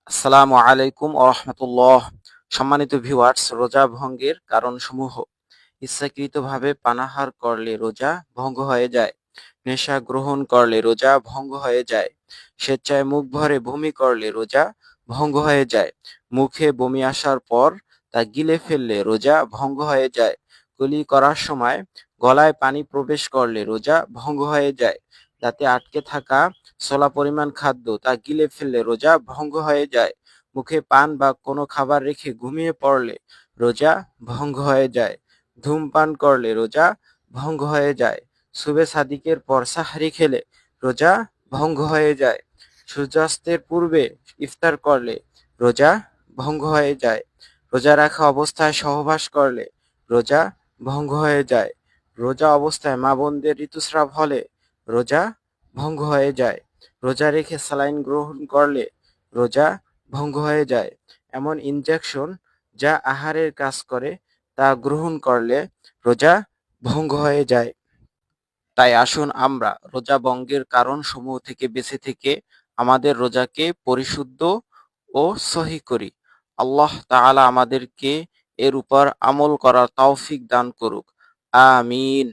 আসসালামু আলাইকুম ওয়া রাহমাতুল্লাহ। সম্মানিত ভিউয়ার্স, রোজা ভঙ্গের কারণসমূহ। ইচ্ছাকৃতভাবে পানাহার করলে রোজা ভঙ্গ হয়ে যায়। নেশা গ্রহণ করলে রোজা ভঙ্গ হয়ে যায়। স্বেচ্ছায় মুখ ভরে বমি করলে রোজা ভঙ্গ হয়ে যায়। মুখে বমি আসার পর তা গিলে ফেললে রোজা ভঙ্গ হয়ে যায়। কুলি করার সময় গলায় পানি প্রবেশ করলে রোজা ভঙ্গ হয়ে যায়। দাঁতে আটকে থাকা ছোলা পরিমাণ খাদ্য তা গিলে ফেললে রোজা ভঙ্গ হয়ে যায়। মুখে পান বা কোনো খাবার রেখে ঘুমিয়ে পড়লে রোজা ভঙ্গ হয়ে যায়। ধূমপান করলে রোজা ভঙ্গ হয়ে যায়। শুবে সাদিকের পর সাহরি খেলে রোজা ভঙ্গ হয়ে যায়। সূর্যাস্তের পূর্বে ইফতার করলে রোজা ভঙ্গ হয়ে যায়। রোজা রাখা অবস্থায় সহবাস করলে রোজা ভঙ্গ হয়ে যায়। রোজা অবস্থায় মা বোনদের ঋতুস্রাব হলে রোজা ভঙ্গ হয়ে যায়। রোজা রেখে স্যালাইন গ্রহণ করলে রোজা ভঙ্গ হয়ে যায়। এমন ইনজেকশন যা আহারের কাজ করে তা গ্রহণ করলে রোজা ভঙ্গ হয়ে যায়। তাই আসুন আমরা রোজা ভঙ্গের কারণসমূহ থেকে বেঁচে থেকে আমাদের রোজাকে পরিশুদ্ধ ও সহি করি। আল্লাহ তাআলা আমাদেরকে এর উপর আমল করার তৌফিক দান করুক। আমিন।